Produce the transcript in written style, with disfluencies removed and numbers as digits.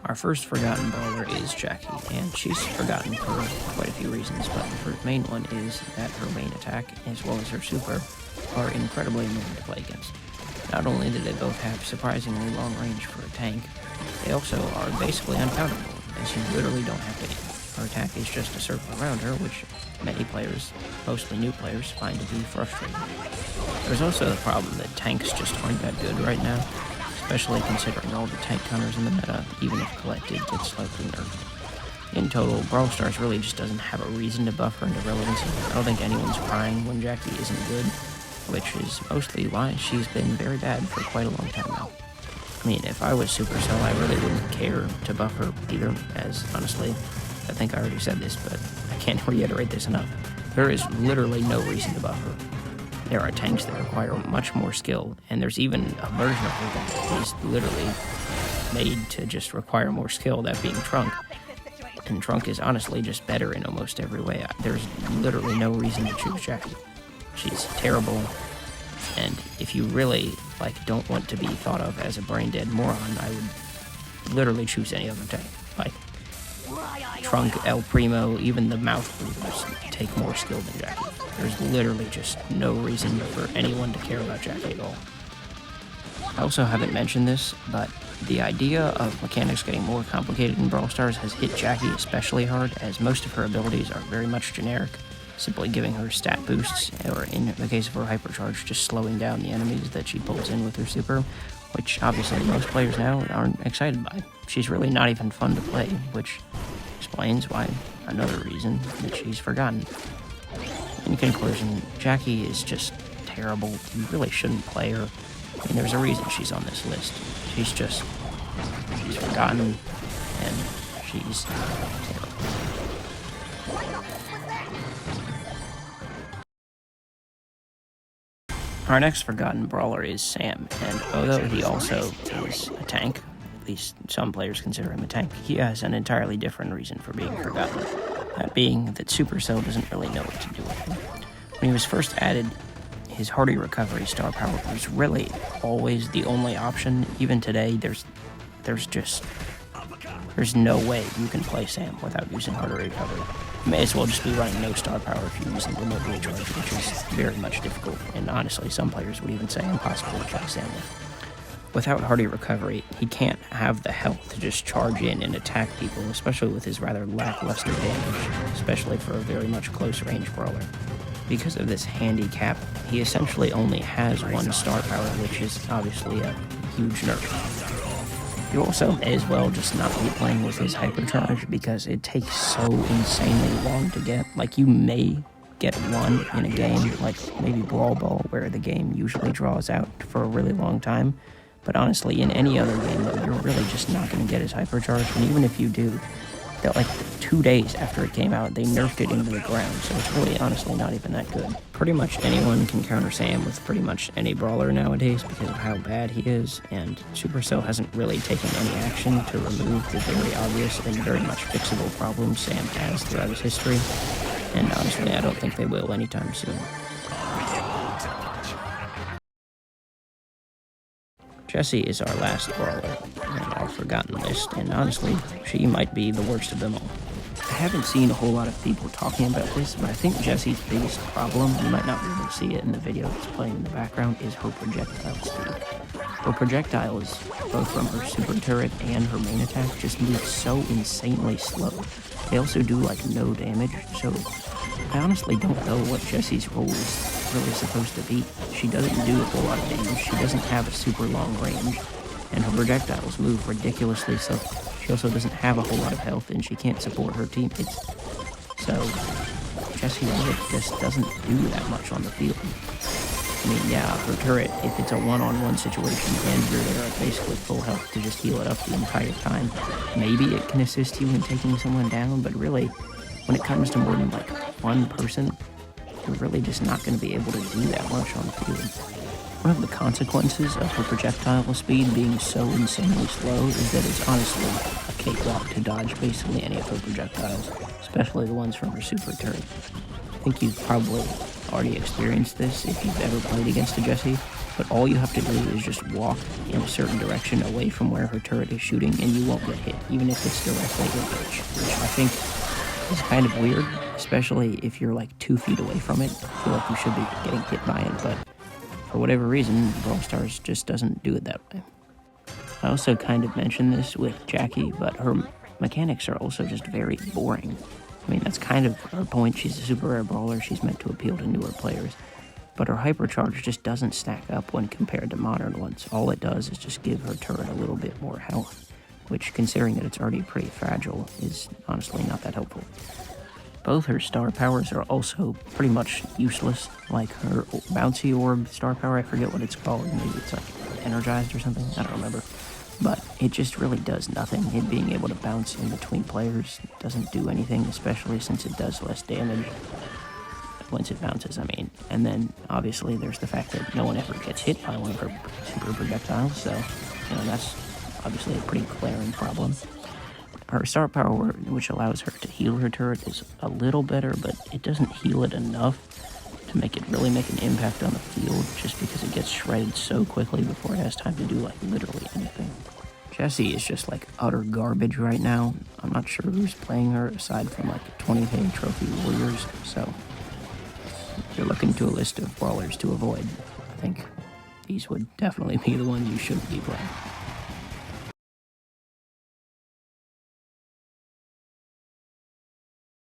Our first forgotten brawler is Jackie, and she's forgotten for quite a few reasons, but the main one is that her main attack, as well as her super, are incredibly annoying to play against. Not only do they both have surprisingly long range for a tank, they also are basically uncounterable, as you literally don't have to aim. Her attack is just a circle around her, which many players, mostly new players, find to be frustrating. There's also the problem that tanks just aren't that good right now, especially considering all the tank counters in the meta, even if collected gets slightly nerfed. In total, Brawl Stars really just doesn't have a reason to buff her into relevancy. I don't think anyone's crying when Jackie isn't good, which is mostly why she's been very bad for quite a long time now. I mean, if I was Supercell, I really wouldn't care to buff her either, as honestly, I think I already said this, but I can't reiterate this enough. There is literally no reason to buff her. There are tanks that require much more skill, and there's even a version of her that is literally made to just require more skill, that being Trunk. And Trunk is honestly just better in almost every way. There's literally no reason to choose Jackie. She's terrible, and if you really don't want to be thought of as a brain-dead moron, I would literally choose any other tank. Trunk, El Primo, even the mouth breathers take more skill than Jackie. There's literally just no reason for anyone to care about Jackie at all. I also haven't mentioned this, but the idea of mechanics getting more complicated in Brawl Stars has hit Jackie especially hard, as most of her abilities are very much generic, simply giving her stat boosts, or in the case of her hypercharge, just slowing down the enemies that she pulls in with her super, which obviously most players now aren't excited by. She's really not even fun to play, which explains why another reason that she's forgotten. In conclusion, Jackie is just terrible. You really shouldn't play her. I mean, there's a reason she's on this list. She's forgotten, and she's terrible. Our next forgotten brawler is Sam, and although he also is a tank, at least some players consider him a tank, he has an entirely different reason for being forgotten. That being that Supercell doesn't really know what to do with him. When he was first added, his hardy recovery star power was really always the only option. Even today, there's no way you can play Sam without using harder recovery. You may as well just be running no star power if you're using remote recharge, which is very much difficult, and honestly, some players would even say impossible to play Sam with. Without hardy recovery, he can't have the health to just charge in and attack people, especially with his rather lackluster damage, especially for a very much close-range brawler. Because of this handicap, he essentially only has one star power, which is obviously a huge nerf. You also may as well just not be playing with his hypercharge, because it takes so insanely long to get. You may get one in a game, like maybe Brawl Ball, where the game usually draws out for a really long time. But honestly, in any other game, though, you're really just not going to get his hypercharge. And even if you do, that 2 days after it came out, they nerfed it into the ground. So it's really, honestly, not even that good. Pretty much anyone can counter Sam with pretty much any brawler nowadays because of how bad he is. And Supercell hasn't really taken any action to remove the very obvious and very much fixable problems Sam has throughout his history. And honestly, I don't think they will anytime soon. Jessie is our last brawler on our forgotten list, and honestly, she might be the worst of them all. I haven't seen a whole lot of people talking about this, but I think Jessie's biggest problem, you might not be able to see it in the video that's playing in the background, is her projectile speed. Her projectiles, both from her super turret and her main attack, just move so insanely slow. They also do no damage, so I honestly don't know what Jessie's role is really supposed to be. She doesn't do a whole lot of damage, she doesn't have a super long range, and her projectiles move ridiculously slow. She also doesn't have a whole lot of health, and she can't support her teammates. So, Jessie really just doesn't do that much on the field. I mean, yeah, her turret, if it's a one-on-one situation and you're there at basically full health to just heal it up the entire time, maybe it can assist you in taking someone down, but really, when it comes to more than one person, you're really just not going to be able to do that much on the field. One of the consequences of her projectile speed being so insanely slow is that it's honestly a cakewalk to dodge basically any of her projectiles, especially the ones from her super turret. I think you've probably already experienced this if you've ever played against a Jessie, but all you have to do is just walk in a certain direction away from where her turret is shooting, and you won't get hit, even if it's directly in range, which I think is kind of weird, especially if you're like 2 feet away from it. I feel like you should be getting hit by it, but for whatever reason, Brawl Stars just doesn't do it that way. I also kind of mentioned this with Jackie, but her mechanics are also just very boring. I mean, that's kind of her point. She's a super rare brawler. She's meant to appeal to newer players. But her hypercharge just doesn't stack up when compared to modern ones. All it does is just give her turret a little bit more health, which, considering that it's already pretty fragile, is honestly not that helpful. Both her star powers are also pretty much useless. Like her bouncy orb star power, I forget what it's called. Maybe it's like energized or something. I don't remember. But it just really does nothing. It being able to bounce in between players doesn't do anything, especially since it does less damage once it bounces, I mean. And then, obviously, there's the fact that no one ever gets hit by one of her super projectiles, so, that's obviously a pretty glaring problem. Her star power, which allows her to heal her turret, is a little better, but it doesn't heal it enough to make it really make an impact on the field, just because it gets shredded so quickly before it has time to do, like, literally anything. Jessie is just, like, utter garbage right now. I'm not sure who's playing her, aside from, like, 20k trophy warriors, so if you're looking to a list of brawlers to avoid, I think these would definitely be the ones you shouldn't be playing.